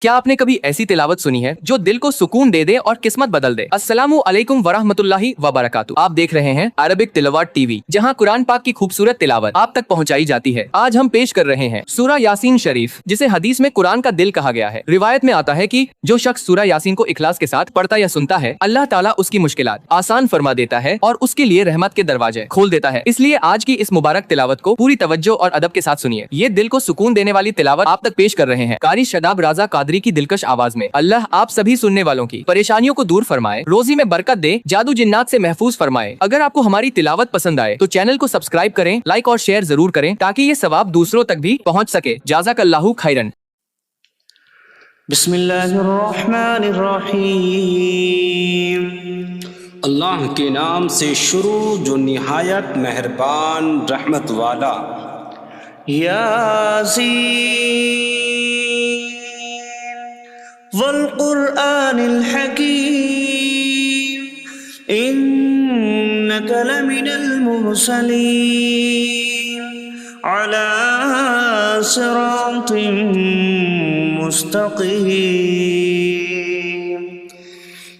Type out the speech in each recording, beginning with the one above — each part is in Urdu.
کیا آپ نے کبھی ایسی تلاوت سنی ہے جو دل کو سکون دے دے اور قسمت بدل دے؟ السلام علیکم ورحمۃ اللہ وبرکاتہ۔ آپ دیکھ رہے ہیں عربک تلاوت ٹی وی، جہاں قرآن پاک کی خوبصورت تلاوت آپ تک پہنچائی جاتی ہے۔ آج ہم پیش کر رہے ہیں سورہ یاسین شریف، جسے حدیث میں قرآن کا دل کہا گیا ہے۔ روایت میں آتا ہے کہ جو شخص سورہ یاسین کو اخلاص کے ساتھ پڑھتا یا سنتا ہے، اللہ تعالیٰ اس کی مشکلات آسان فرما دیتا ہے اور اس کے لیے رحمت کے دروازے کھول دیتا ہے۔ اس لیے آج کی اس مبارک تلاوت کو پوری توجہ اور ادب کے ساتھ سنیے۔ یہ دل کو سکون دینے والی تلاوت آپ تک پیش کر رہے ہیں قاری شاداب رضا قادری کی دلکش آواز میں۔ اللہ آپ سبھی سننے والوں کی پریشانیوں کو دور فرمائے، روزی میں برکت دے، جادو جنات سے محفوظ فرمائے۔ اگر آپ کو ہماری تلاوت پسند آئے تو چینل کو سبسکرائب کریں، لائک اور شیئر ضرور کریں تاکہ یہ ثواب دوسروں تک بھی پہنچ سکے۔ جزاک اللہ خیرن۔ بسم اللہ الرحمن الرحیم۔ اللہ کے نام سے شروع جو نہایت مہربان رحمت والا۔ یاسین والقرآن الحکیم انک لمن المرسلین علی صراط مستقیم۔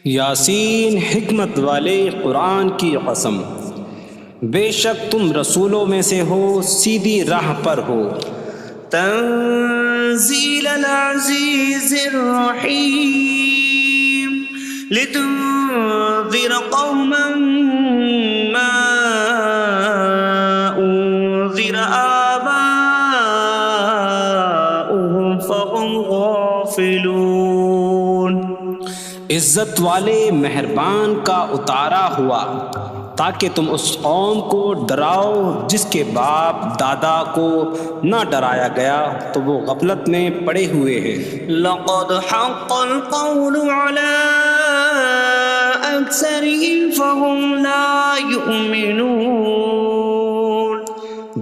یاسین حکمت والے قرآن کی قسم، بے شک تم رسولوں میں سے ہو، سیدھی راہ پر ہو۔ تنزیل العزیز الرحیم لتنذر قوما ما انذر آباؤهم فهم غافلون۔ عزت والے مہربان کا اتارا ہوا تاکہ تم اس قوم کو ڈراؤ جس کے باپ دادا کو نہ ڈرایا گیا تو وہ غفلت میں پڑے ہوئے ہیں۔ لقد حق القول على اکثرهم فهم لا يؤمنون۔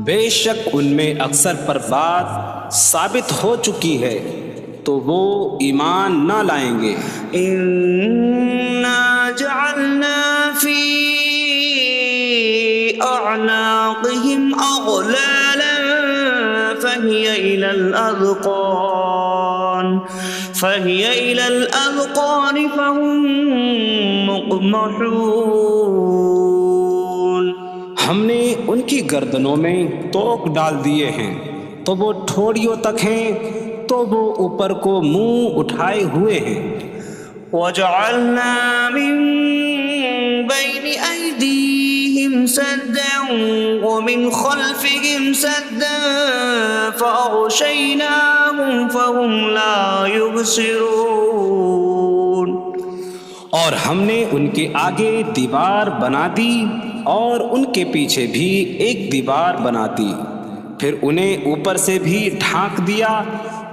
بے شک ان میں اکثر پر بات ثابت ہو چکی ہے تو وہ ایمان نہ لائیں گے۔ انا جعلنا فی اعناقهم اغلالا فهي الى الاذقان فهم مقمحون۔ ہم نے ان کی گردنوں میں توق ڈال دیے ہیں تو وہ ٹھوڑیوں تک ہیں تو وہ اوپر کو منہ اٹھائے ہوئے ہیں۔ وَجَعَلْنَا مِن بَيْنِ أَيْدِيهِمْ سَدًّا وَمِنْ خَلْفِهِمْ سَدًّا فَأَغْشَيْنَاهُمْ فَهُمْ لَا يُبْصِرُونَ۔ اور ہم نے ان کے آگے دیوار بنا دی اور ان کے پیچھے بھی ایک دیوار بنا دی، پھر انہیں اوپر سے بھی ڈھانک دیا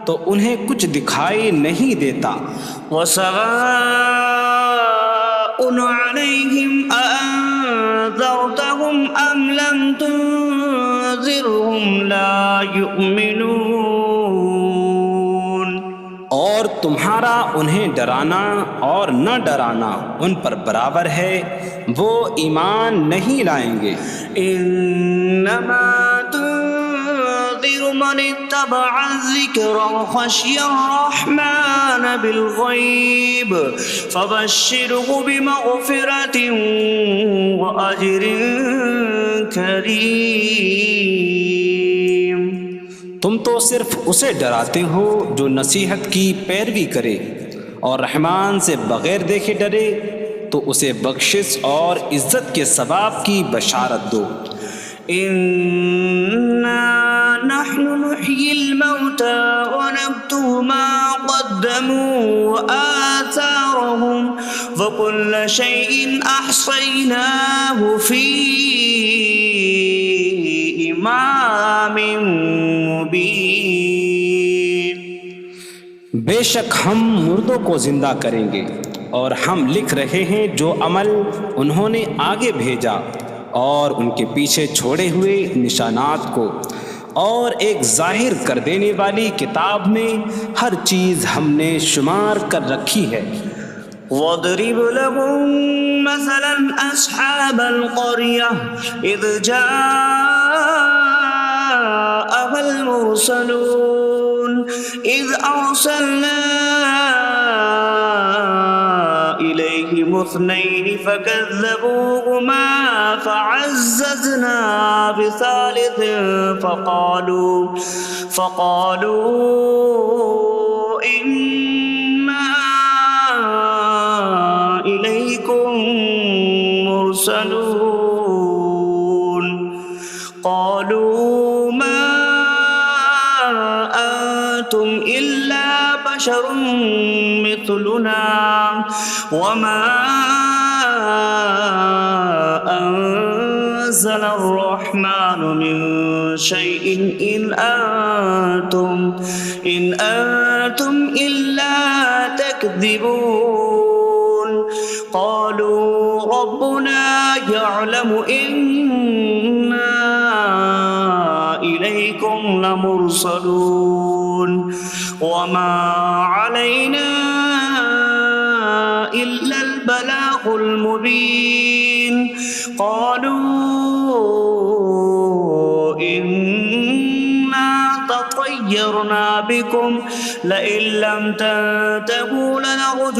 تو انہیں کچھ دکھائی نہیں دیتا۔ وَسَوَاءٌ عَلَيْهِمْ أَأَنذَرْتَهُمْ أَمْ لَمْ تُنذِرْهُمْ لَا يُؤْمِنُونَ۔ اور تمہارا انہیں ڈرانا اور نہ ڈرانا ان پر برابر ہے، وہ ایمان نہیں لائیں گے۔ انما من اتبع الذکر وخشی الرحمن بالغیب فبشرہ بمغفرۃ واجر کریم۔ تم تو صرف اسے ڈراتے ہو جو نصیحت کی پیروی کرے اور رحمان سے بغیر دیکھے ڈرے تو اسے بخشش اور عزت کے ثواب کی بشارت دو۔ نحن نحيي الموتى ونكتب ما قدموا وآثارهم وكل شيء أحصيناه في إمام مبين۔ بے شک ہم مردوں کو زندہ کریں گے اور ہم لکھ رہے ہیں جو عمل انہوں نے آگے بھیجا اور ان کے پیچھے چھوڑے ہوئے نشانات کو، اور ایک ظاہر کر دینے والی کتاب میں ہر چیز ہم نے شمار کر رکھی ہے۔ وَاضْرِبْ لَهُم مَّثَلًا أَصْحَابَ الْقَرْيَةِ إِذْ جَاءَهَا الْمُرْسَلُونَ۔ إذ أرسلنا إليهم اثنين فكذبوهما فعززنا بثالث فقالوا إنا إليكم مرسلون قالوا ما أنتم إلا بشر مثلنا وما أنزل الرحمن من شيء إن أنتم إلا تكذبون قالوا ربنا يعلم إنا إليكم لمرسلون وما علينا إلا البلاغ المبين قالوا إنا تطيرنا بكم لئن لم تنتهوا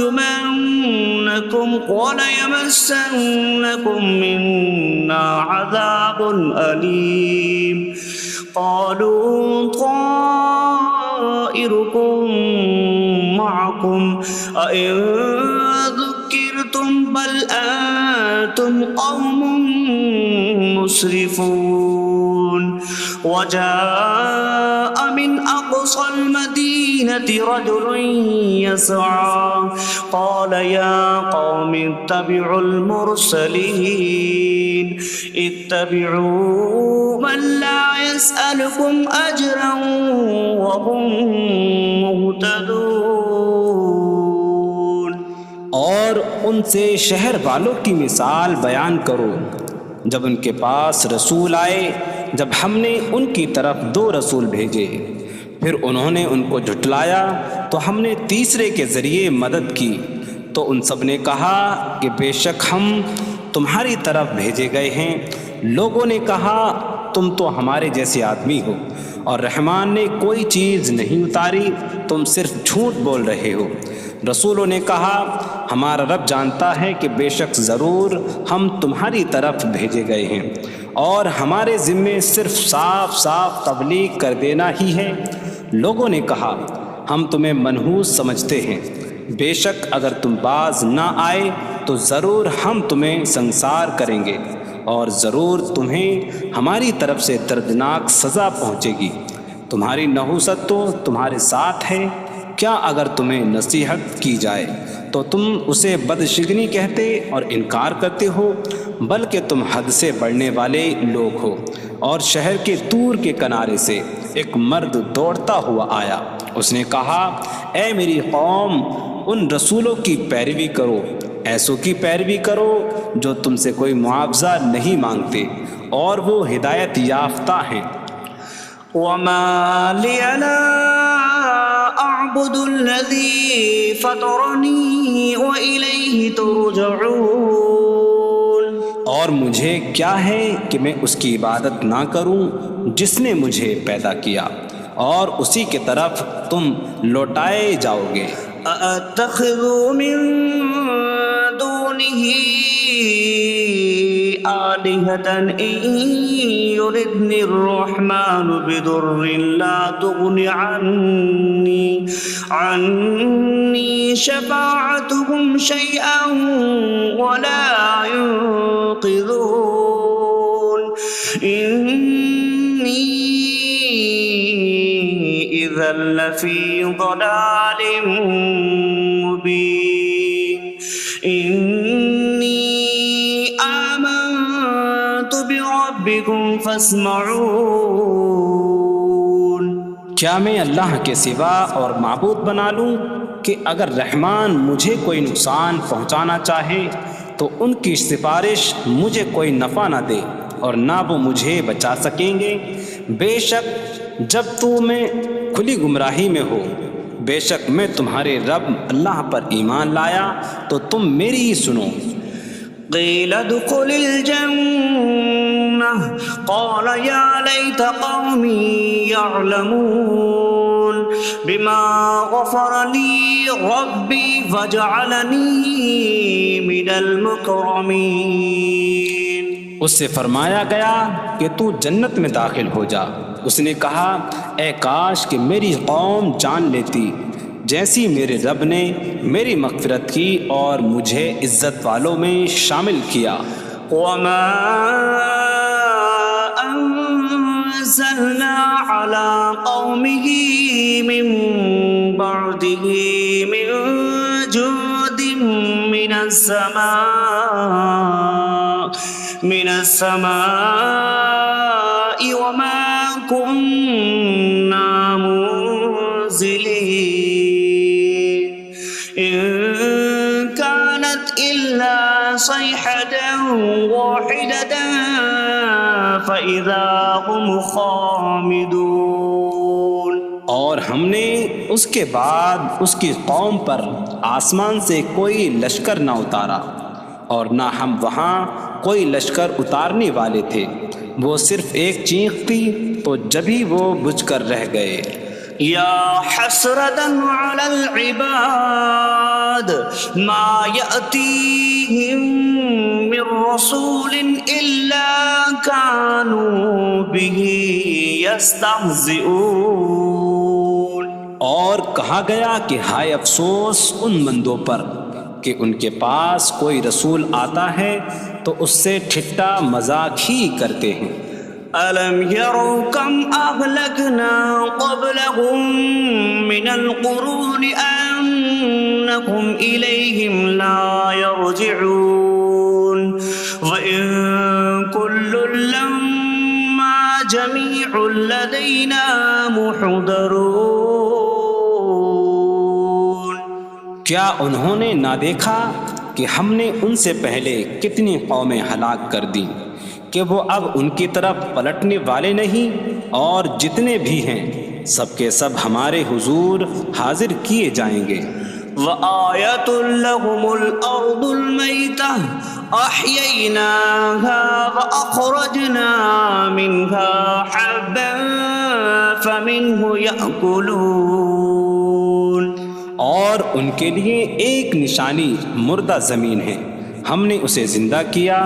لنرجمنكم وليمسنكم منا عذاب أليم قالوا طائركم معكم أئن ذكرتم بل أنتم قوم مسرفون وجاء من أقصى المدينة رجل يسعى قال يا قوم اتبعوا المرسلين اتبعوا من لا يسألكم أجرا وهم مهتدون اور ان سے شہر والوں کی مثال بیان کرو جب ان کے پاس رسول آئے جب ہم نے ان کی طرف 2 رسول بھیجے پھر انہوں نے ان کو جھٹلایا تو ہم نے تیسرے کے ذریعے مدد کی تو ان سب نے کہا کہ بے شک ہم تمہاری طرف بھیجے گئے ہیں لوگوں نے کہا تم تو ہمارے جیسے آدمی ہو اور رحمان نے کوئی چیز نہیں اتاری تم صرف جھوٹ بول رہے ہو رسولوں نے کہا ہمارا رب جانتا ہے کہ بے شک ضرور ہم تمہاری طرف بھیجے گئے ہیں اور ہمارے ذمے صرف صاف صاف تبلیغ کر دینا ہی ہے لوگوں نے کہا ہم تمہیں منحوس سمجھتے ہیں بے شک اگر تم باز نہ آئے تو ضرور ہم تمہیں سنسار کریں گے اور ضرور تمہیں ہماری طرف سے دردناک سزا پہنچے گی تمہاری نحوست تو تمہارے ساتھ ہے کیا اگر تمہیں نصیحت کی جائے تو تم اسے بدشگنی کہتے اور انکار کرتے ہو بلکہ تم حد سے بڑھنے والے لوگ ہو اور شہر کے دور کے کنارے سے ایک مرد دوڑتا ہوا آیا اس نے کہا اے میری قوم ان رسولوں کی پیروی کرو ایسوں کی پیروی کرو جو تم سے کوئی معاوضہ نہیں مانگتے اور وہ ہدایت یافتہ ہیں وما لي لا أعبد الذي فطرني وإليه ترجعون اور مجھے کیا ہے کہ میں اس کی عبادت نہ کروں جس نے مجھے پیدا کیا اور اسی کی طرف تم لوٹائے جاؤ گے أأتخذ من دونه آلهة إن يردني الرحمن بضر لا تغن عني شفاعتهم شيئا ولا ينقذون إني إذا لفي ضلال مبين إني آمنت بربكم فاسمعون کیا میں اللہ کے سوا اور معبود بنا لوں کہ اگر رحمان مجھے کوئی نقصان پہنچانا چاہے تو ان کی سفارش مجھے کوئی نفع نہ دے اور نہ وہ مجھے بچا سکیں گے بے شک جب میں کھلی گمراہی میں ہو بے شک میں تمہارے رب اللہ پر ایمان لایا تو تم میری ہی سنو قيل ادخل الجنة قال يا ليت قومي يعلمون بما غفر لي ربي وجعلني من المكرمين. اس سے فرمایا گیا کہ تو جنت میں داخل ہو جا. اس نے کہا اے کاش کہ میری قوم جان لیتی جیسی میرے رب نے میری مغفرت کی اور مجھے عزت والوں میں شامل کیا. وما أنزلنا على قومه من بعده من جود من السماء وما كنا منزلين إن كانت إلا صيحة واحدة فإذا هم خامدون. اور ہم نے اس کے بعد اس کی قوم پر آسمان سے کوئی لشکر نہ اتارا اور نہ ہم وہاں کوئی لشکر اتارنے والے تھے. وہ صرف ایک چیخ تھی تو جبھی وہ بجھ کر رہ گئے. يا حسرة على العباد ما يأتيهم من رسول إلا كانوا به يستهزئون. اور کہا گیا کہ ہائے افسوس ان بندوں پر کہ ان کے پاس کوئی رسول آتا ہے تو اس سے ٹھٹا مذاق ہی کرتے ہیں. ألم يروا كم أهلكنا قبلهم من القرون أنكم إليهم لا يرجعون وإن كل لما جميع لدينا محضرون. کیا انہوں نے نہ دیکھا کہ ہم نے ان سے پہلے کتنی قومیں ہلاک کر دیں کہ وہ اب ان کی طرف پلٹنے والے نہیں، اور جتنے بھی ہیں سب کے سب ہمارے حضور حاضر کیے جائیں گے. وآية لهم الأرض الميتة أحييناها وأخرجنا منها حبا فمنه يأكلون. اور ان کے لیے ایک نشانی مردہ زمین ہے، ہم نے اسے زندہ کیا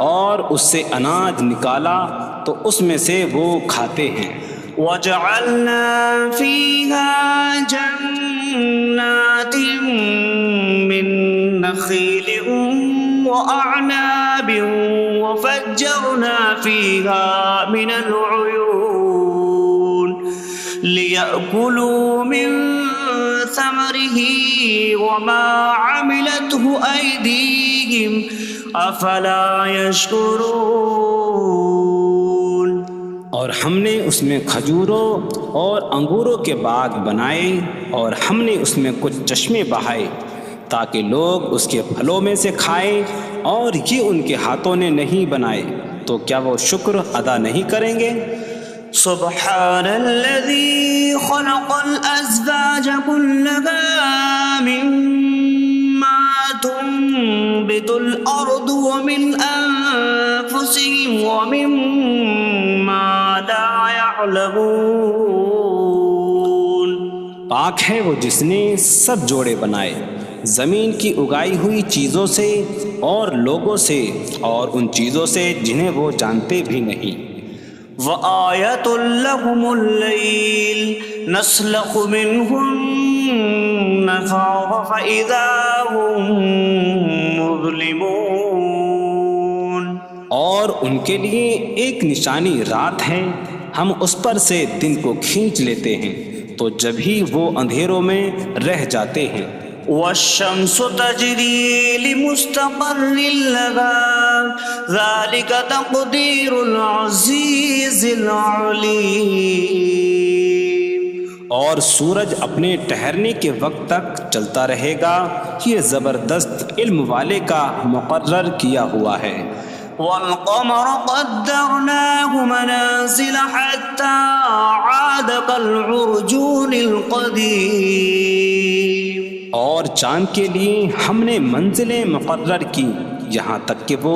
اور اس سے اناج نکالا تو اس میں سے وہ کھاتے ہیں. وجعلنا فيها جنات من نخيل وأعناب وفجرنا فيها من العيون ليأكلوا من ثمره وما عملته أيديهم أفلا يشكرون. اور ہم نے اس میں کھجوروں اور انگوروں کے باغ بنائے اور ہم نے اس میں کچھ چشمے بہائے تاکہ لوگ اس کے پھلوں میں سے کھائیں، اور یہ ان کے ہاتھوں نے نہیں بنائے تو کیا وہ شکر ادا نہیں کریں گے؟ سبحان الذي خلق الأزواج كلها مما تنبت الأرض ومن أنفسهم ومما لا يعلمون. پاک ہے وہ جس نے سب جوڑے بنائے زمین کی اگائی ہوئی چیزوں سے اور لوگوں سے اور ان چیزوں سے جنہیں وہ جانتے بھی نہیں. وآية لهم الليل نسلخ منه النهار فإذا هم مظلمون. اور ان کے لیے ایک نشانی رات ہے، ہم اس پر سے دن کو کھینچ لیتے ہیں تو جب ہی وہ اندھیروں میں رہ جاتے ہیں. والشمس تجري لمستقر لها ذلك تقدير العزيز العليم. اور سورج اپنے ٹھہرنے کے وقت تک چلتا رہے گا، یہ زبردست علم والے کا مقرر کیا ہوا ہے. والقمر قدرناه منازل حتى عاد كالعرجون القديم. اور چاند کے لیے ہم نے منزلیں مقرر کی یہاں تک کہ وہ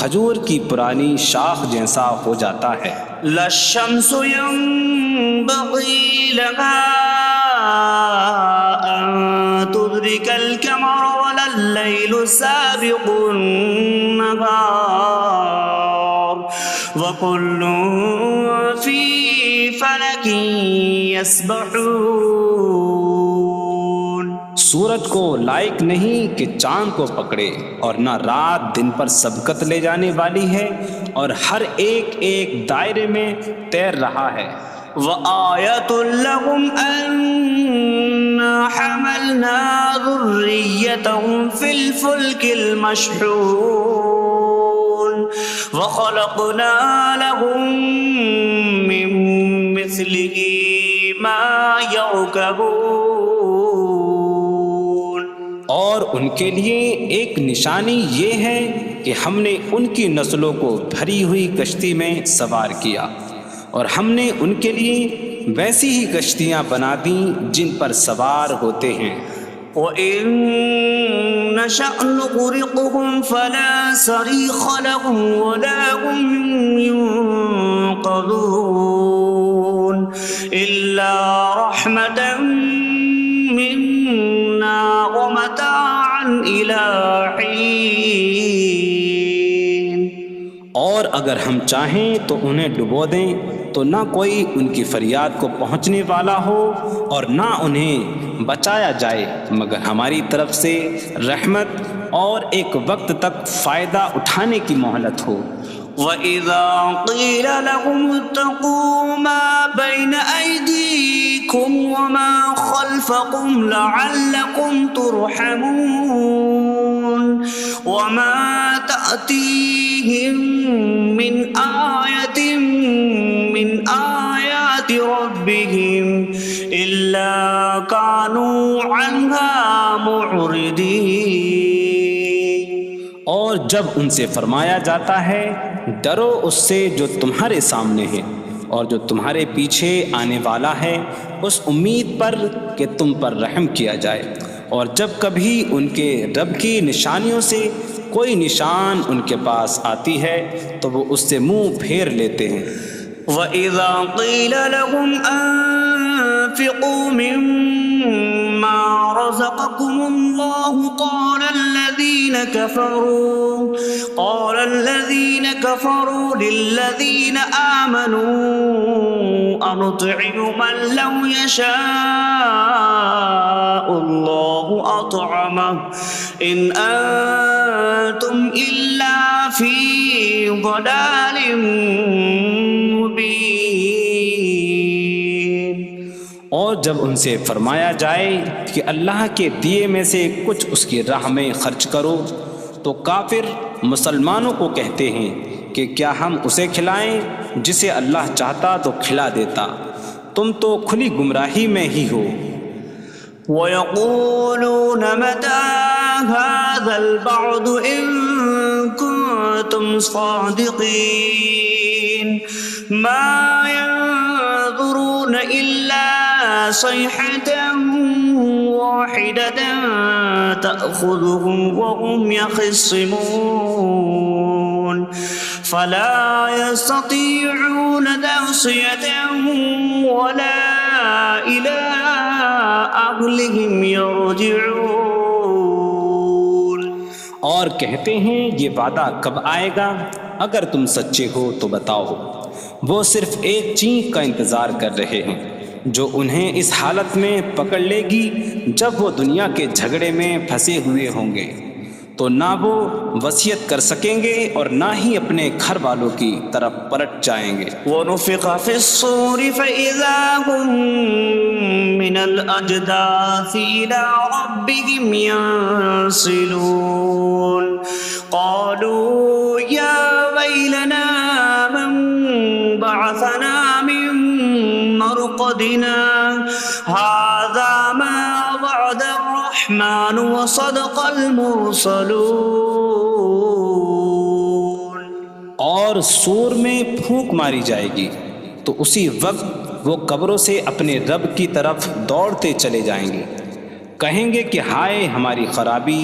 کھجور کی پرانی شاخ جیسا ہو جاتا ہے. لا الشمس ينبغي لها أن تدرك القمر ولا الليل سابق النهار وكل في فلك يسبحون. سورج کو لائق نہیں کہ چاند کو پکڑے، اور نہ رات دن پر سبقت لے جانے والی ہے، اور ہر ایک ایک دائرے میں تیر رہا ہے. وآية لهم أنا حملنا ذريتهم في الفلك المشحون وخلقنا لهم من مثله ما يركبون. اور ان کے لیے ایک نشانی یہ ہے کہ ہم نے ان کی نسلوں کو بھری ہوئی کشتی میں سوار کیا، اور ہم نے ان کے لیے ویسی ہی کشتیاں بنا دیں جن پر سوار ہوتے ہیں. وَإِن نَّشَأْ نُغْرِقْهُمْ فَلَا صَرِيخَ لَهُمْ وَلَا هُمْ يُنقَذُونَ إِلَّا رَحْمَةً مِّنَّا وَمَتَاعًا إِلَىٰ حِينٍ. اور اگر ہم چاہیں تو انہیں ڈبو دیں تو نہ کوئی ان کی فریاد کو پہنچنے والا ہو، اور نہ انہیں بچایا جائے مگر ہماری طرف سے رحمت اور ایک وقت تک فائدہ اٹھانے کی مہلت ہو. وَإِذَا قِيلَ لَهُمُ اتَّقُوا مَا بَيْنَ أَيْدِيكُمْ وَمَا خَلْفَكُمْ لَعَلَّكُمْ تُرْحَمُونَ وَمَا تَأْتِيهِمْ مِنْ آيَةٍ مِنْ آيَاتِ رَبِّهِمْ إِلَّا كَانُوا عَنْهَا مُعْرِضِينَ. اور جب ان سے فرمایا جاتا ہے ڈرو اس سے جو تمہارے سامنے ہے اور جو تمہارے پیچھے آنے والا ہے، اس امید پر کہ تم پر رحم کیا جائے، اور جب کبھی ان کے رب کی نشانیوں سے کوئی نشان ان کے پاس آتی ہے تو وہ اس سے منہ پھیر لیتے ہیں. وَإِذَا قِيلَ لَهُمْ أَنفِقُوا مِمَّا رَزَقَكُمُ اللَّهُ قَالَ الَّذِينَ كَفَرُوا لِلَّذِينَ آمَنُوا أَنُطْعِمُ مَن لَّوْ يَشَاءُ اللَّهُ أَطْعَمَهُ إِنْ أَنتُمْ إِلَّا فِي ضَلَالٍ مبین. اور جب ان سے فرمایا جائے کہ اللہ کے دیے میں سے کچھ اس کی راہ میں خرچ کرو تو کافر مسلمانوں کو کہتے ہیں کہ کیا ہم اسے کھلائیں جسے اللہ چاہتا تو کھلا دیتا، تم تو کھلی گمراہی میں ہی ہو. وَيَقُولُونَ مَتَىٰ هَٰذَا الْوَعْدُ إِن كُنتُمْ صَادِقِينَ مَا يَنظُرُونَ إِلَّا صَيْحَةً وَاحِدَةً تَأْخُذُهُمْ وَهُمْ يَخِصِّمُونَ فَلَا يَسْتَطِيعُونَ تَوْصِيَةً وَلَا إِلَىٰ أَهْلِهِمْ يَرْجِعُونَ. اور کہتے ہیں یہ وعدہ کب آئے گا؟ اگر تم سچے ہو تو بتاؤ. وہ صرف ایک چینخ کا انتظار کر رہے ہیں جو انہیں اس حالت میں پکڑ لے گی جب وہ دنیا کے جھگڑے میں پھنسے ہوئے ہوں گے، تو نہ وہ وصیت کر سکیں گے اور نہ ہی اپنے گھر والوں کی طرف پلٹ جائیں گے. وَنُفِخَ فِي الصُّورِ فَإِذَا هُم مِّنَ الْأَجْدَاثِ إِلَىٰ رَبِّهِمْ يَنسِلُونَ قَالُوا يَا وَيْلَنَا مَن بَعَثَنَا مِن مَّرْقَدِنَا هَٰذَا مَا وَعَدَ الرَّحْمَٰنُ وَصَدَقَ الْمُرْسَلُونَ. اور سور میں پھونک ماری جائے گی تو اسی وقت وہ قبروں سے اپنے رب کی طرف دوڑتے چلے جائیں گے، کہیں گے کہ ہائے ہماری خرابی،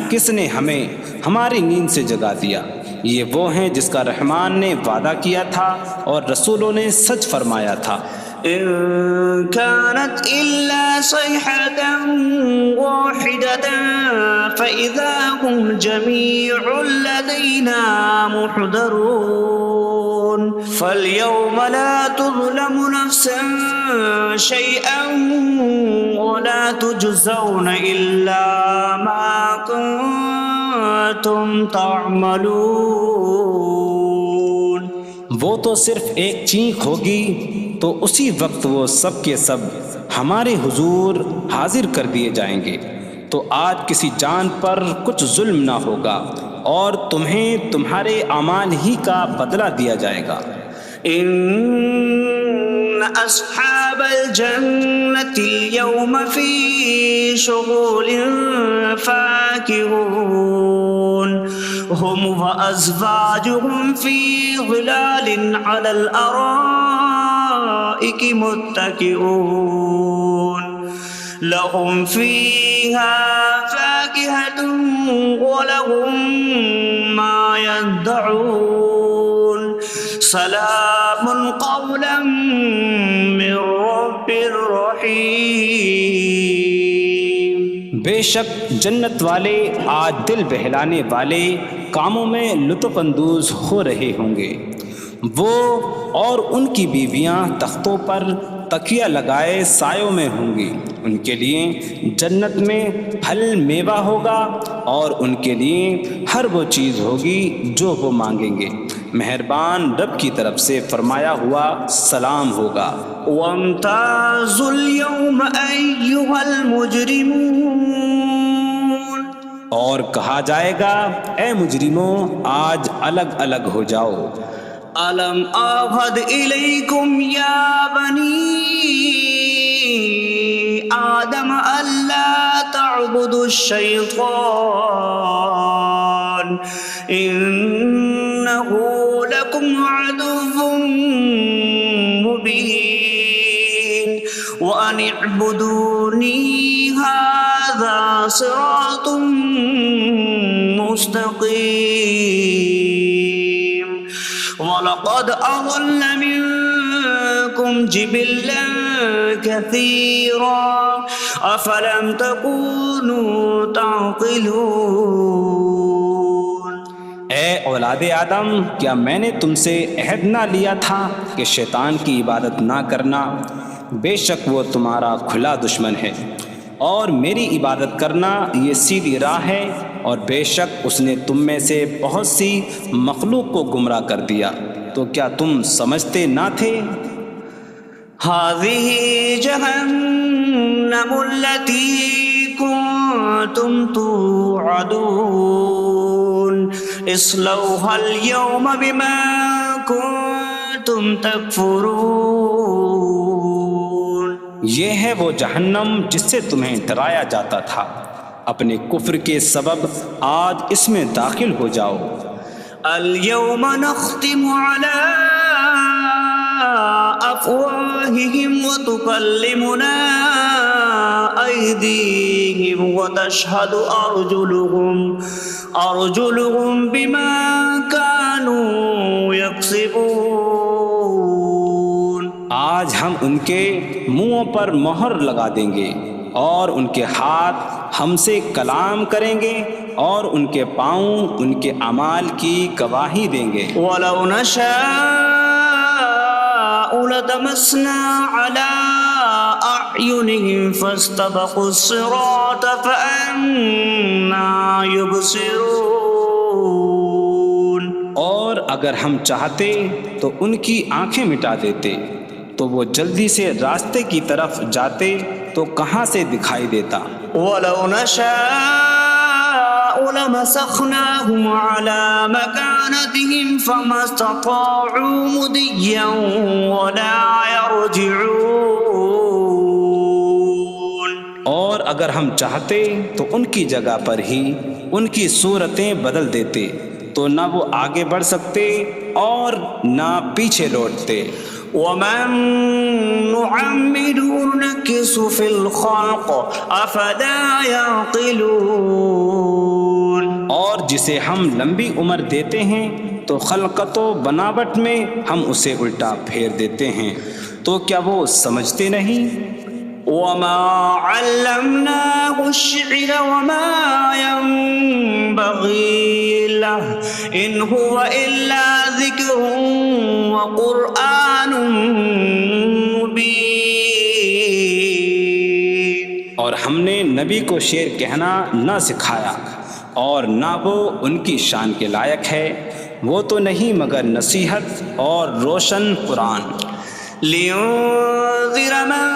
کس نے ہمیں ہماری نیند سے جگا دیا. یہ وہ ہیں جس کا رحمان نے وعدہ کیا تھا اور رسولوں نے سچ فرمایا تھا. إن كانت إلا صيحة واحدة فإذا هم جميع لدينا محضرون فاليوم لا تظلم نفس شيئا ولا تجزون إلا ما كنتم تعملون. وہ تو صرف ایک چینخ ہوگی تو اسی وقت وہ سب کے سب ہمارے حضور حاضر کر دیے جائیں گے. تو آج کسی جان پر کچھ ظلم نہ ہوگا اور تمہیں تمہارے اعمال ہی کا بدلہ دیا جائے گا. إن أصحاب الجنة اليوم في شغل فاكهون هم وأزواجهم في ظلال على الأرائك متكئون لهم فيها فاكهة ولهم ما يدعون سلام قولا من رب رحیم. بے شک جنت والے آج دل بہلانے والے کاموں میں لطف اندوز ہو رہے ہوں گے. وہ اور ان کی بیویاں تختوں پر تکیہ لگائے سایوں میں ہوں گی. ان کے لیے جنت میں پھل میوہ ہوگا اور ان کے لیے ہر وہ چیز ہوگی جو وہ مانگیں گے. مہربان رب کی طرف سے فرمایا ہوا سلام ہوگا. وامتازوا اليوم أيها المجرمون اور کہا جائے گا اے مجرموں آج الگ الگ ہو جاؤ. ألم أعهد إليكم يا بني آدم ألا تعبدوا الشيطان إنه لكم عدو مبين وأن اعبدوني هذا صراط مستقيم. ولقد أضل منكم جبلا كثيرا أفلم تكونوا تعقلون. اے اولاد آدم کیا میں نے تم سے عہد نہ لیا تھا کہ شیطان کی عبادت نہ کرنا؟ بے شک وہ تمہارا کھلا دشمن ہے اور میری عبادت کرنا یہ سیدھی راہ ہے. اور بے شک اس نے تم میں سے بہت سی مخلوق کو گمراہ کر دیا. تو کیا تم سمجھتے نہ تھے؟ هذه جهنم التي كنتم توعدون اصلوها اليوم بما كنتم تكفرون. یہ ہے وہ جہنم جس سے تمہیں ڈرایا جاتا تھا. اپنے کفر کے سبب آج اس میں داخل ہو جاؤ. اليوم نختم على أفواههم وتكلمنا أيديهم وتشهد أرجلهم بما كانوا يكسبون. آج ہم ان کے منہوں پر مہر لگا دیں گے اور ان کے ہاتھ ہم سے کلام کریں گے اور ان کے پاؤں ان کے اعمال کی گواہی دیں گے. ولو نشاء لطمسنا على أعينهم فاستبقوا الصراط فأنا يبصرون. اور اگر ہم چاہتے تو ان کی آنکھیں مٹا دیتے تو وہ جلدی سے راستے کی طرف جاتے تو کہاں سے دکھائی دیتا. ولو نشاء لمسخناهم على مكانتهم فما استطاعوا مضيا ولا يرجعون. اور اگر ہم چاہتے تو ان کی جگہ پر ہی ان کی صورتیں بدل دیتے تو نہ وہ آگے بڑھ سکتے اور نہ پیچھے لوٹتے. ومن نعمره نكس في الخلق افلا يعقلون. اور جسے ہم لمبی عمر دیتے ہیں تو خلقت و بناوٹ میں ہم اسے الٹا پھیر دیتے ہیں. تو کیا وہ سمجھتے نہیں؟ وما علمناه الشعر وما ينبغي له إن هو إلا ذكر وقرآن مبين. اور ہم نے نبی کو شعر کہنا نہ سکھایا اور نہ وہ ان کی شان کے لائق ہے، وہ تو نہیں مگر نصیحت اور روشن قرآن. لينذر من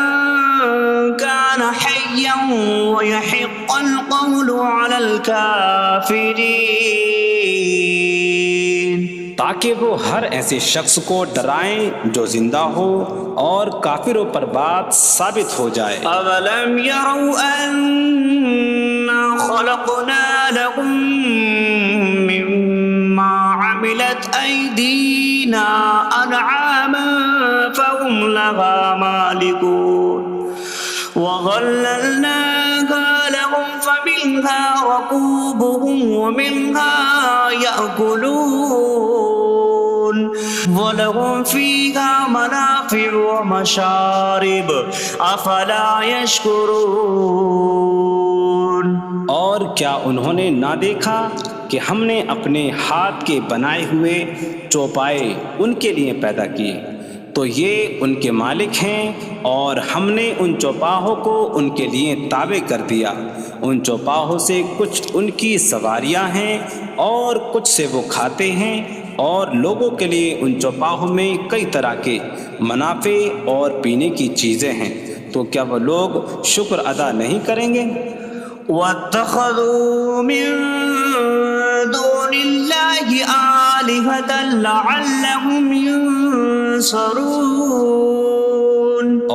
كان حيا ويحق القول على الكافرين. تاکہ وہ ہر ایسے شخص کو ڈرائیں جو زندہ ہو اور کافروں پر بات ثابت ہو جائے. أولم يروا أنا خلقنا لهم مما عملت أيدينا أنعاما فهم لها مالكون وظللناها لهم فمنها ركوبهم ومنها يأكلون ولهم فيها منافع ومشارب أفلا يشكرون. اور کیا انہوں نے نہ دیکھا کہ ہم نے اپنے ہاتھ کے بنائے ہوئے چوپائے ان کے لیے پیدا کیے، تو یہ ان کے مالک ہیں، اور ہم نے ان چوپاہوں کو ان کے لیے تابع کر دیا. ان چوپاہوں سے کچھ ان کی سواریاں ہیں اور کچھ سے وہ کھاتے ہیں، اور لوگوں کے لیے ان چوپاہوں میں کئی طرح کے منافع اور پینے کی چیزیں ہیں. تو کیا وہ لوگ شکر ادا نہیں کریں گے؟ واتخذوا من دون الله آلهة لعلهم ينصرون.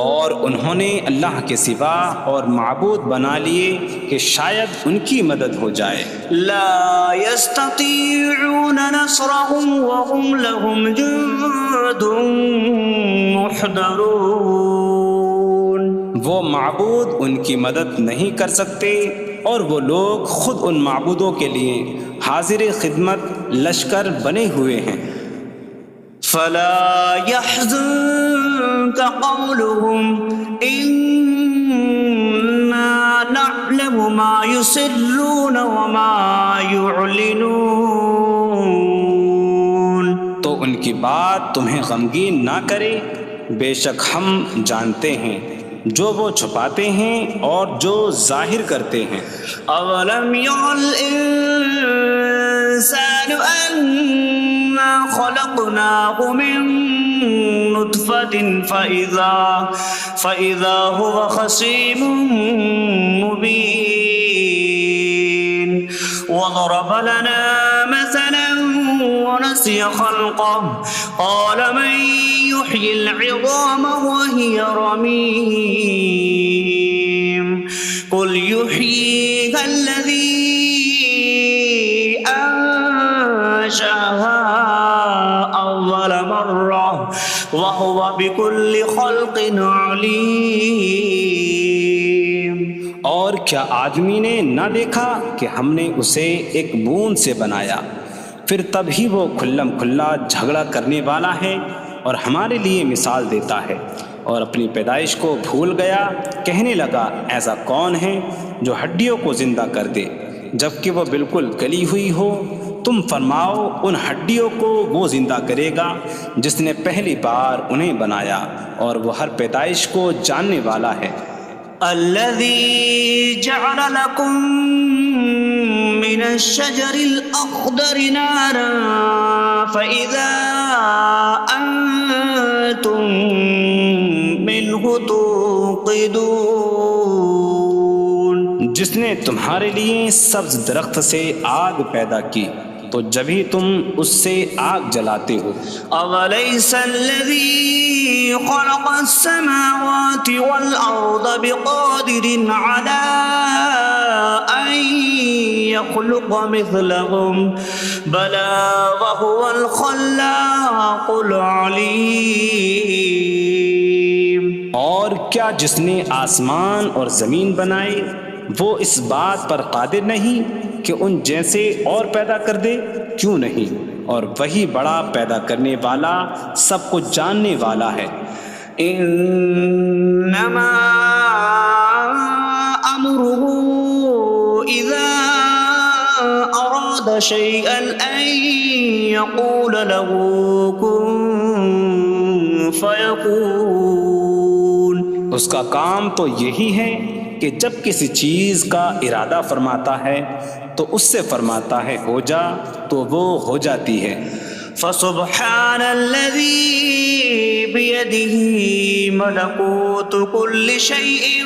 اور انہوں نے اللہ کے سوا اور معبود بنا لیے کہ شاید ان کی مدد ہو جائے. لا يستطيعون نصرهم وهم لهم جند محضرون. وہ معبود ان کی مدد نہیں کر سکتے، اور وہ لوگ خود ان معبودوں کے لیے حاضر خدمت لشکر بنے ہوئے ہیں. فلا يحزنك قولهم إنا نعلم ما يسرون وما يعلنون. تو ان کی بات تمہیں غمگین نہ کرے، بے شک ہم جانتے ہیں جو وہ چھپاتے ہیں اور جو ظاہر کرتے ہیں. أولم ير الإنسان أنا خلقناه من نطفة فإذا هو خصيم مبين. وضرب لنا مثلا ونسي خلقه قال من يحيي العظام وهي رميم قل يحييها الذي أنشأها أول مرة وهو بكل خلق عليم. اور کیا آدمی نے نہ دیکھا کہ ہم نے اسے ایک بوند سے بنایا، پھر تب ہی وہ کھلم کھلا جھگڑا کرنے والا ہے اور ہمارے لیے مثال دیتا ہے. اور اپنی پیدائش کو بھول گیا، کہنے لگا ایسا کون ہے جو ہڈیوں کو زندہ کر دے جبکہ وہ بالکل گلی ہوئی ہو. تم فرماؤ ان ہڈیوں کو وہ زندہ کرے گا جس نے پہلی بار انہیں بنایا، اور وہ ہر پیدائش کو جاننے والا ہے. الذي جعل لكم من الشجر الأخضر نارا فإذا أنتم منه توقدون. جس نے تمہارے لیے سبز درخت سے آگ پیدا کی تو جبھی تم اس سے آگ جلاتے ہو. أوليس الذي خلق السماوات والأرض بقادر على أن يخلق مثلهم بلى وهو الخلاق العليم. اور کیا جس نے آسمان اور زمین بنائے وہ اس بات پر قادر نہیں کہ ان جیسے اور پیدا کر دے؟ کیوں نہیں، اور وہی بڑا پیدا کرنے والا، سب کچھ جاننے والا ہے. إنما أمره إذا أراد شيئا أن يقول له كن فيكون. اس کا کام تو یہی ہے کہ جب کسی چیز کا ارادہ فرماتا ہے تو اس سے فرماتا ہے ہو جا تو وہ ہو جاتی ہے. فسبحان الذي بيده ملكوت كل شيء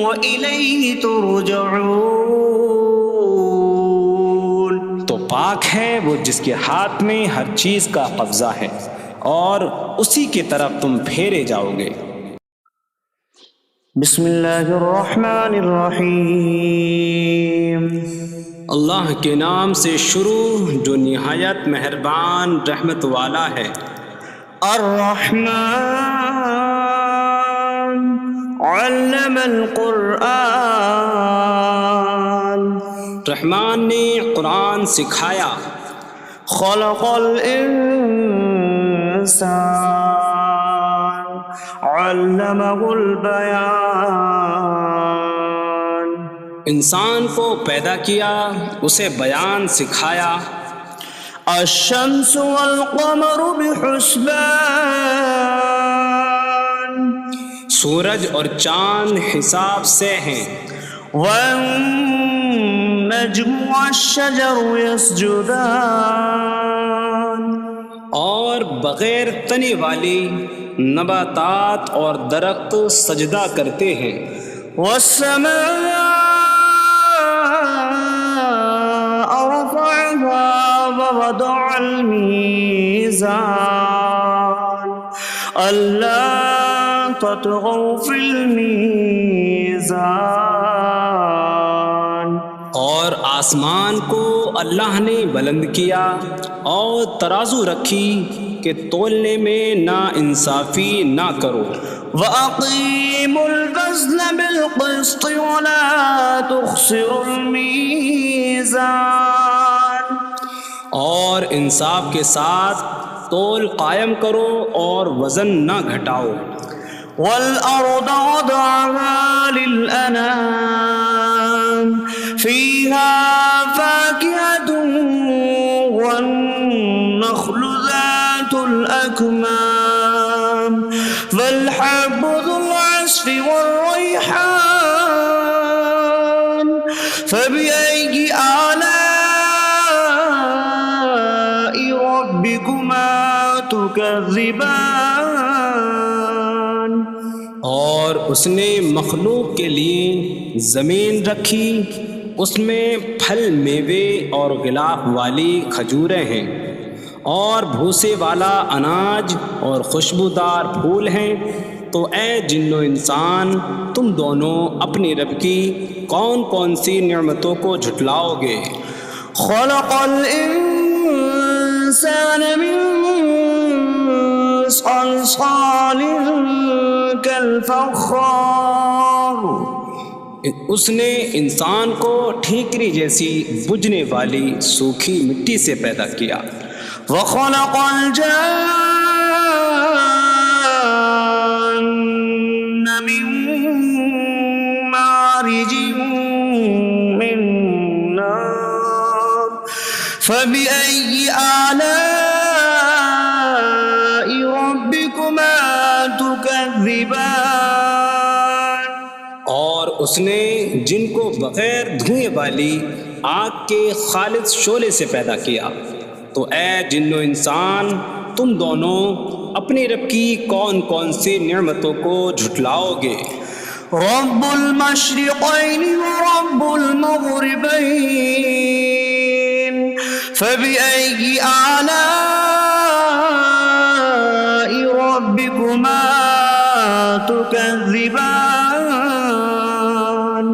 وإليه ترجعون. تو پاک ہے وہ جس کے ہاتھ میں ہر چیز کا قبضہ ہے اور اسی کی طرف تم پھیرے جاؤ گے. بسم اللہ الرحمن الرحیم. اللہ کے نام سے شروع جو نہایت مہربان رحمت والا ہے. الرحمن علم القرآن. رحمان نے قرآن سکھایا. خلق الانسان علمہ البیان. انسان کو پیدا کیا اسے بیان سکھایا. الشمس والقمر بحسبان. سورج اور چاند حساب سے ہیں. والنجم والشجر يسجدان. اور بغیر تنے والی نباتات اور درخت سجدہ کرتے ہیں. والسماء رفعها ووضع الميزان ألا تطغوا في الميزان. اور آسمان کو اللہ نے بلند کیا اور ترازو رکھی کہ تولنے میں نا انصافی نہ کرو. وَأَقِيمُوا الْوَزْنَ بِالْقِسْطِ وَلَا تُخْسِرُوا الْمِيزَانَ. اور انصاف کے ساتھ تول قائم کرو اور وزن نہ گھٹاؤ. وَالْأَرْضَ وَضَعَهَا لِلْأَنَامِ فِيهَا فَاكِهَةٌ وَالنَّخْلُ ذَاتُ الْأَكْمَامِ وَالْحَبُّ ذُو الْعَصْفِ وَالرَّيْحَانُ فَبِأَيِّ آلَاءِ رَبِّكُمَا تُكَذِّبَانِ. اور اس نے مخلوق کے لیے زمین رکھی، اس میں پھل میوے اور غلاف والی کھجوریں ہیں اور بھوسے والا اناج اور خوشبودار پھول ہیں. تو اے جن و انسان تم دونوں اپنی رب کی کون کون سی نعمتوں کو جھٹلاؤ گے. خلق الانسان من صلصال کالفخار. اس نے انسان کو ٹھیکری جیسی بجھنے والی سوکھی مٹی سے پیدا کیا. وخلق الجان من مارج من نار فبأي آلاء ربكما تكذبان. اور اس نے جن کو بغیر دھوئیں والی آگ کے خالص شعلے سے پیدا کیا. تو اے جن و انسان تم دونوں اپنی رب کی کون کون سی نعمتوں کو جھٹلاؤ گے. رب المشرقين ورب المغربين فبأي آلاء ربكما تكذبان.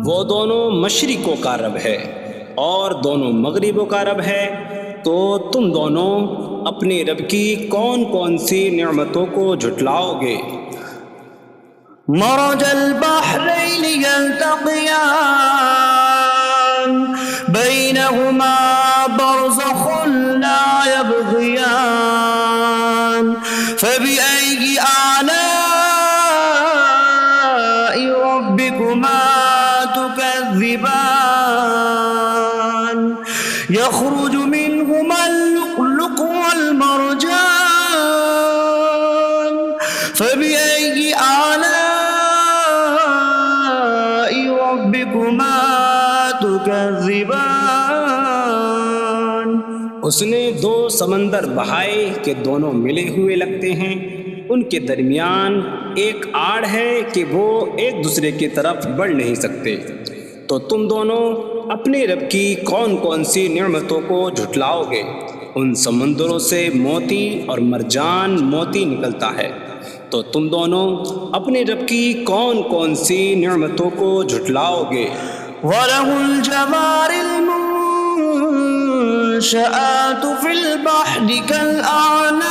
وہ دونوں مشرقوں کا رب ہے اور دونوں مغربوں کا رب ہے. تو تم دونوں اپنی رب کی کون کون سی نعمتوں کو جھٹلاؤ گے. مرج البحرين يلتقيان بينهما برزخ لا يبغيان فبأي آلاء يخرج منهما اللؤلؤ والمرجان فبأي آلاء ربكما تكذبان. اس نے دو سمندر بہائے کہ دونوں ملے ہوئے لگتے ہیں، ان کے درمیان ایک آڑ ہے کہ وہ ایک دوسرے کی طرف بڑھ نہیں سکتے، تو تم دونوں اپنے رب کی کون کون سی نعمتوں کو جھٹلاؤ گے؟ ان سمندروں سے موتی اور مرجان موتی نکلتا ہے، تو تم دونوں اپنے رب کی کون کون سی نعمتوں کو جھٹلاؤ گے؟ وَلَهُ الْجَوَارِ الْمُنشَآتُ فِي الْبَحْرِ كَالْأَعْلَامِ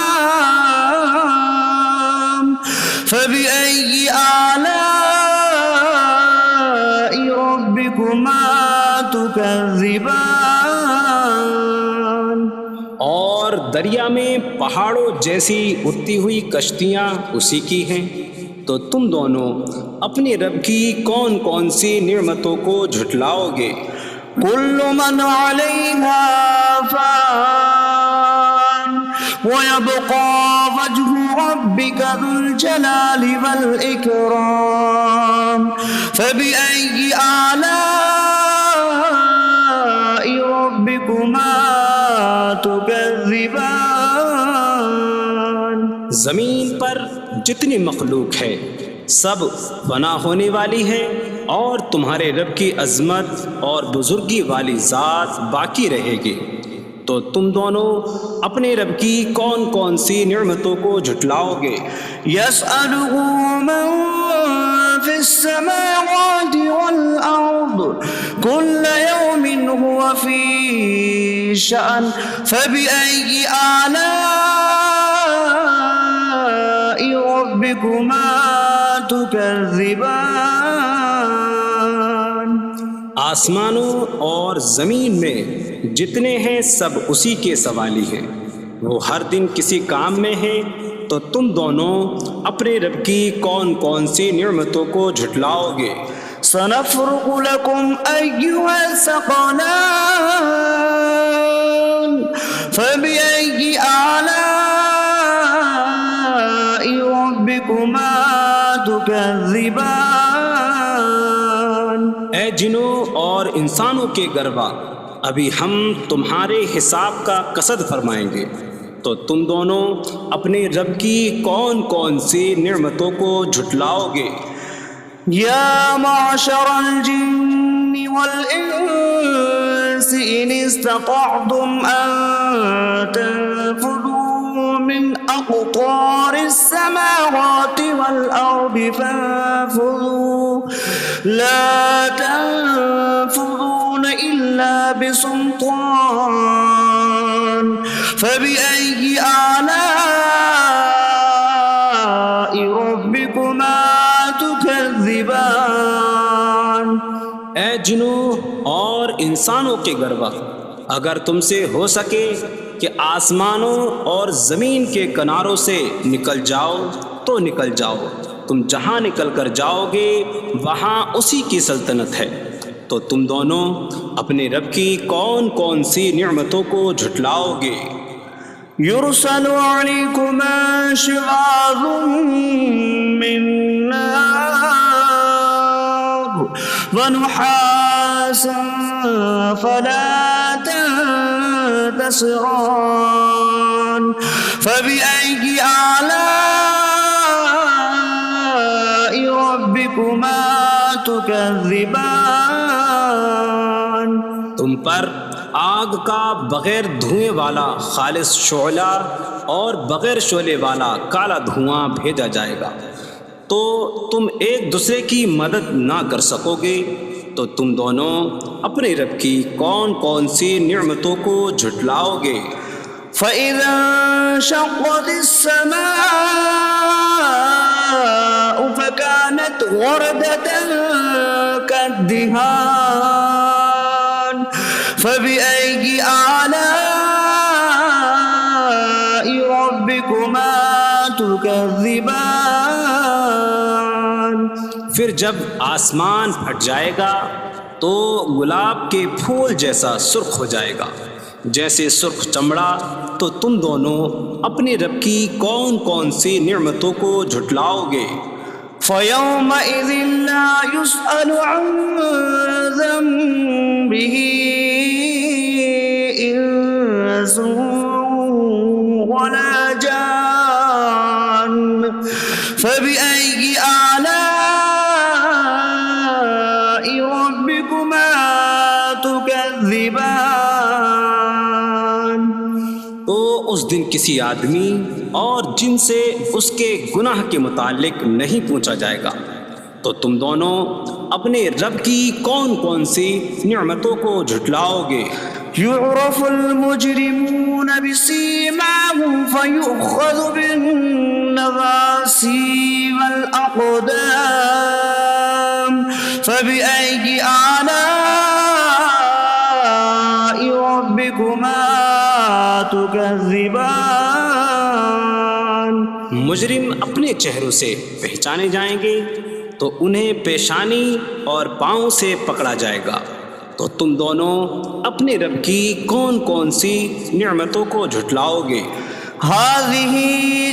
فَبِأَيِّ آلَاءِ رَبِّكُمَا تُكَذِّبَانِ. اور دریا میں پہاڑوں جیسی اڑتی ہوئی کشتیاں اسی کی ہیں، تو تم دونوں اپنے رب کی کون کون سی نعمتوں کو جھٹلاؤ گے؟ كل من عليها فان ويبقى وجه ربك ذو الجلال والإكرام فبأي آلاء ربكما تكذبان. زمین پر جتنی مخلوق ہے سب فنا ہونے والی ہے، اور تمہارے رب کی عظمت اور بزرگی والی ذات باقی رہے گی، تو تم دونوں اپنے رب کی کون کون سی نعمتوں کو جھٹلاؤ گے؟ يسأله من في السماوات والأرض كل يوم هو في شأن فبأي آلاء ربكما تكذبان. آسمانوں اور زمین میں جتنے ہیں سب اسی کے سوالی ہیں، وہ ہر دن کسی کام میں ہیں، تو تم دونوں اپنے رب کی کون کون سی نعمتوں کو جھٹلاؤ گے؟ سنفرغ لكم أيها الثقلان فبأي آلاء ربكما تكذبان. اے جنوں اور انسانوں کے گروہ، ابھی ہم تمہارے حساب کا قصد فرمائیں گے، تو تم دونوں اپنے رب کی کون کون سی نعمتوں کو جھٹلاؤ گے؟ يا معشر الجن والإنس إن استطعتم أن تنفذوا من أقطار السماوات والأرض فانفذوا لا تنفذون إلا بسلطان فبأي آلاء ربكما تكذبان. اے جنوں اور انسانوں کے گروہ، اگر تم سے ہو سکے کہ آسمانوں اور زمین کے کناروں سے نکل جاؤ تو نکل جاؤ، تم جہاں نکل کر جاؤ گے وہاں اسی کی سلطنت ہے، تو تم دونوں اپنے رب کی کون کون سی نعمتوں کو جھٹلاؤ گے؟ يرسل عليكما شواظ من نار ونحاس فلا تنتصران فبأي آلاء ربكما تكذبان. تم پر آگ کا بغیر دھوئیں والا خالص شعلہ اور بغیر شعلے والا کالا دھواں بھیجا جائے گا، تو تم ایک دوسرے کی مدد نہ کر سکو گے، تو تم دونوں اپنے رب کی کون کون سی نعمتوں کو جھٹلاؤ گے؟ فإذا انشقت السماء فكانت وردة كالدهان فبأي آلاء ربكما تكذبان. پھر جب آسمان پھٹ جائے گا تو گلاب کے پھول جیسا سرخ ہو جائے گا جیسے سرخ چمڑا۔ تو تم دونوں اپنے رب کی کون کون سی نعمتوں کو جھٹلاؤ گے؟ فَيَوْمَئِذٍ لَا يُسْأَلُ عَنْ ذَنبِهِ إِنسٌ وَلَا جَانٌ فَبِأَيِّ آلَاءِ رَبِّكُمَا تُكَذِّبَانِ۔ تو اس دن کسی آدمی اور جن سے اس کے گناہ کے متعلق نہیں پوچھا جائے گا۔ تو تم دونوں اپنے رب کی کون کون سی نعمتوں کو جھٹلاؤ گے؟ يعرف المجرمون بسيماهم فيؤخذ بالنواصي والأقدام فبأي آلاء ربكما تكذبان۔ مجرم اپنے چہروں سے پہچانے جائیں گے تو انہیں پیشانی اور پاؤں سے پکڑا جائے گا۔ تو تم دونوں اپنے رب کی کون کون سی نعمتوں کو جھٹلاؤ گے؟ هذه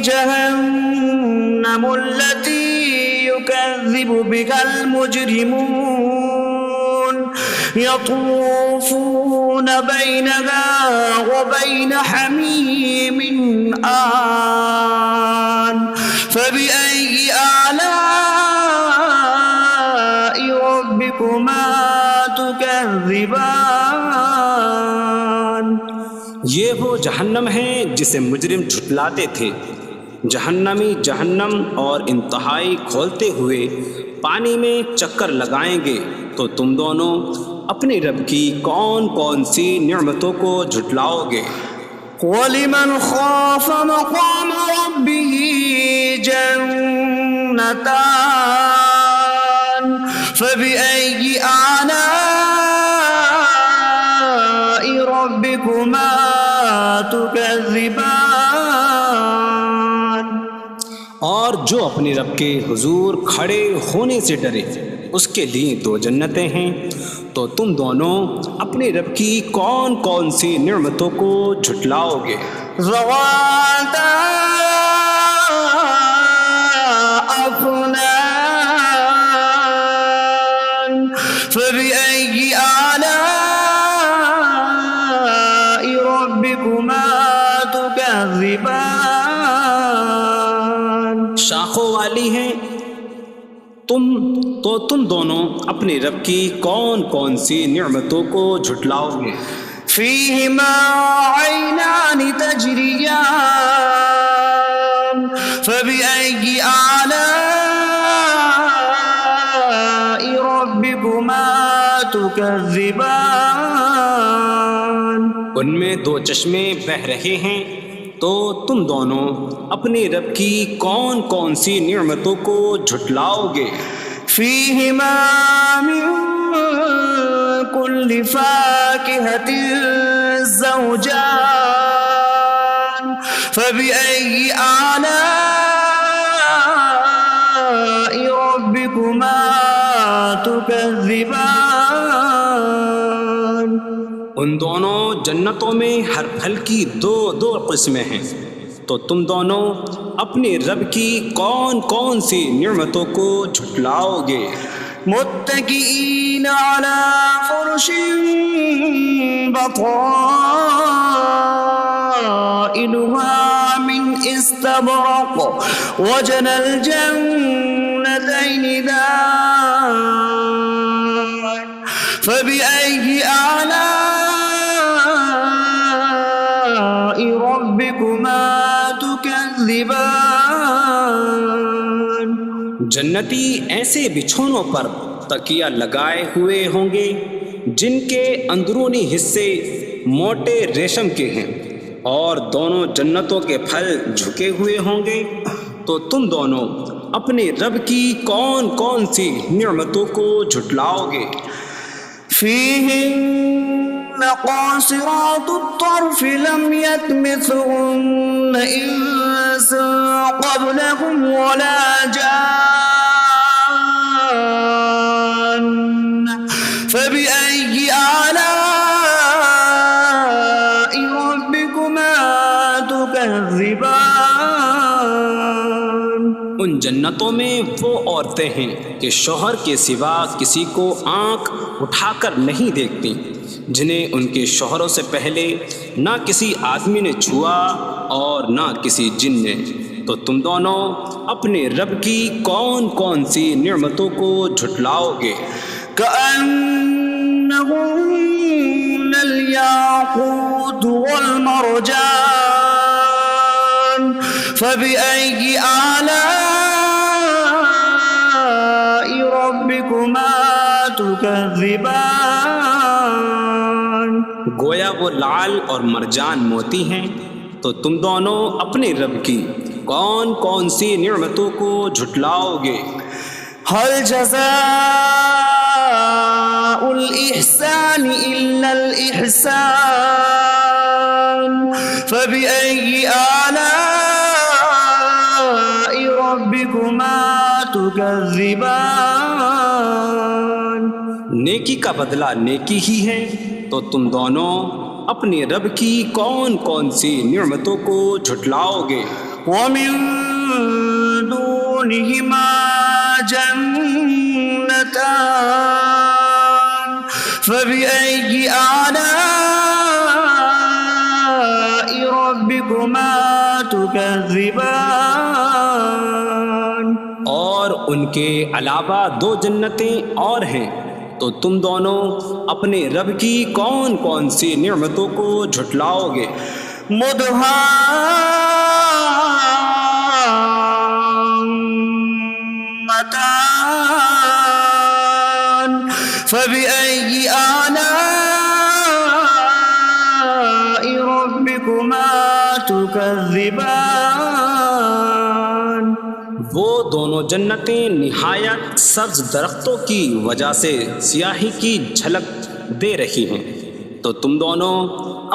جهنم التي يكذب بها المجرمون يطوفون بينها وبين حميم آن فبأي آلاء ربكما تكذبان۔ یہ وہ جہنم ہے جسے مجرم جھٹلاتے تھے۔ جہنمی جہنم اور انتہائی کھولتے ہوئے پانی میں چکر لگائیں گے۔ تو تم دونوں اپنے رب کی کون کون سی نعمتوں کو جھٹلاؤ گے؟ وَلِمَنْ خَافَ مَقَامَ رَبِّهِ جَنَّتَانِ فَبِأَيِّ آلَاءِ رَبِّكُمَا تُكَذِّبَانِ۔ اور جو اپنے رب کے حضور کھڑے ہونے سے ڈرے اس کے لیے دو جنتیں ہیں۔ تو تم دونوں اپنے رب کی کون کون سی نعمتوں کو جھٹلاؤ گے؟ ذواتا أفنان فبأي آلاء ربكما تكذبان۔ شاخوں والی ہیں تم دونوں اپنے رب کی کون کون سی نعمتوں کو جھٹلاؤ گے؟ فيهما عينان تجريان فبأي آلاء ربكما تكذبان۔ ان میں دو چشمے بہہ رہے ہیں۔ تو تم دونوں اپنے رب کی کون کون سی نعمتوں کو جھٹلاؤ گے؟ فيهما من كل فاكهة زوجان فبأي آلاء ربكما تكذبان۔ ان دونوں جنتوں میں ہر پھل کی دو قسمیں ہیں۔ تو تم دونوں اپنے رب کی کون کون سی نعمتوں کو جھٹلاؤ گے؟ متكئين على فرش بطائنها من استبرق وجنى الجنتين دان فبأي آلاء ربكما تكذبان۔ جنتی ایسے بچھونوں پر تکیہ لگائے ہوئے ہوں گے جن کے اندرونی حصے موٹے ریشم کے ہیں، اور دونوں جنتوں کے پھل جھکے ہوئے ہوں گے۔ تو تم دونوں اپنے رب کی کون کون سی نعمتوں کو جھٹلاؤ گے؟ فيهن قاصرات الطرف لم يطمثهن إنس قبلهم ولا جان فبأي جنتوں میں وہ عورتیں ہیں کہ شوہر کے سوا کسی کو آنکھ اٹھا کر نہیں دیکھتی، جنہیں ان کے شوہروں سے پہلے نہ کسی آدمی نے چھوا اور نہ کسی جن نے۔ تو تم دونوں اپنے رب کی کون کون سی نعمتوں کو جھٹلاؤ گے؟ كأنهن الياقوت والمرجان فبأي آلاء ربكما تكذبان؟ گویا وہ لعل اور مرجان موتی ہیں۔ تو تم دونوں اپنے رب کی کون کون سی نعمتوں کو جھٹلاؤ گے؟ هل جزاء الإحسان إلا الإحسان فبأي آلاء ربكما تكذبان؟ نیکی کا بدلہ نیکی ہی ہے، تو تم دونوں اپنے رب کی کون کون سی نعمتوں کو جھٹلاؤ گے؟ ومن دونهما جنتان فبأي آلاء ربكما تكذبان؟ اور ان کے علاوہ دو جنتیں اور ہیں، تو تم دونوں اپنے رب کی کون کون سی نعمتوں کو جھٹلاؤ گے؟ مدهامتان فبأي آلاء ربكما تكذبان؟ وہ دونوں جنتیں نہایت سبز درختوں کی وجہ سے سیاہی کی جھلک دے رہی ہیں، تو تم دونوں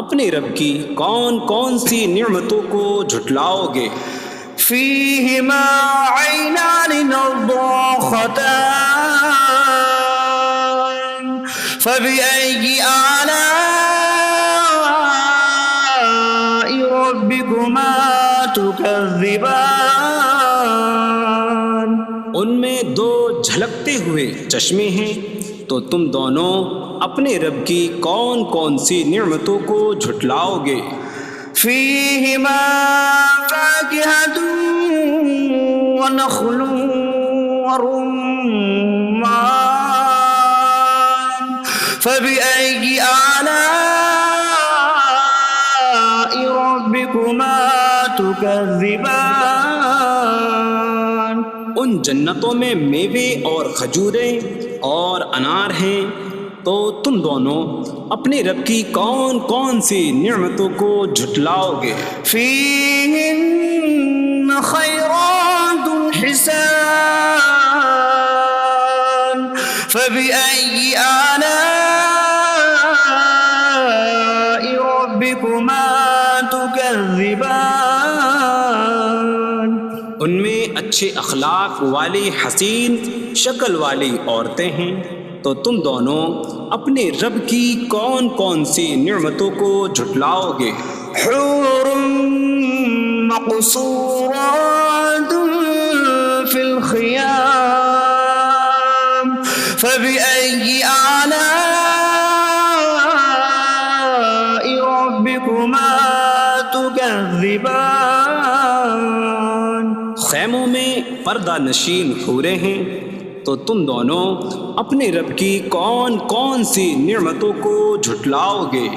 اپنے رب کی کون کون سی نعمتوں کو جھٹلاؤ گے؟ فيهما عينان نضاختان فبأي آلاء ربكما تكذبان؟ ان میں دو جھلکتے ہوئے چشمے ہیں، تو تم دونوں اپنے رب کی کون کون سی نعمتوں کو جھٹلاؤ گے؟ فيهما فاكهة ونخل ورمان فبأي آلاء ربكما تكذبان؟ ان جنتوں میں میوے اور کھجوریں اور انار ہیں، تو تم دونوں اپنے رب کی کون کون سی نعمتوں کو جھٹلاؤ گے؟ فيهن خيرات حسان فبأي آلاء ربكما تكذبان؟ ان میں اچھے اخلاق والی حسین شکل والی عورتیں ہیں، تو تم دونوں اپنے رب کی کون کون سی نعمتوں کو جھٹلاؤ گے؟ حور مقصورات في الخيام فبأي آلاء ربكما تكذبان؟ خیموں میں پردہ نشین حوریں ہیں، تو تم دونوں اپنے رب کی کون کون سی نعمتوں کو جھٹلاؤ گے؟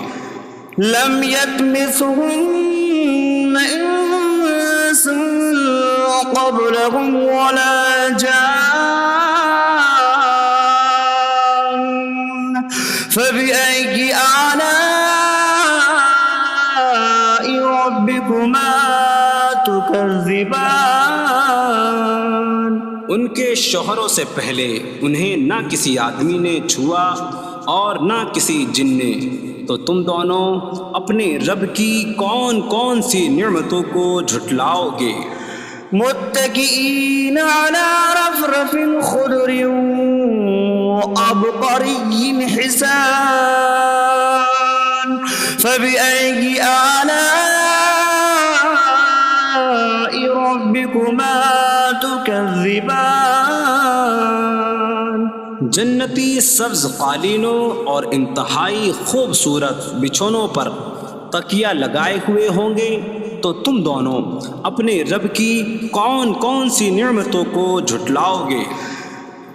لم يطمثهن إنس قبلهم ولا جان فبأي آلاء ربكما تكذبان؟ ان کے شوہروں سے پہلے انہیں نہ کسی آدمی نے چھوا اور نہ کسی جن نے، تو تم دونوں اپنے رب کی کون کون سی نعمتوں کو جھٹلاؤ گے؟ متكئين على رفرف خضر وعبقري حسان فبأي آلاء ربكما تكذبان؟ جنتی سبز قالینوں اور انتہائی خوبصورت بچھونوں پر تکیہ لگائے ہوئے ہوں گے، تو تم دونوں اپنے رب کی کون کون سی نعمتوں کو جھٹلاؤ گے؟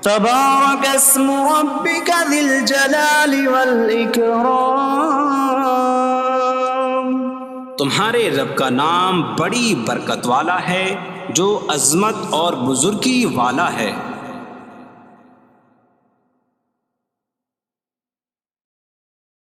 تبارک اسم ربک ذی الجلال والاکرام، تمہارے رب کا نام بڑی برکت والا ہے جو عظمت اور بزرگی والا ہے۔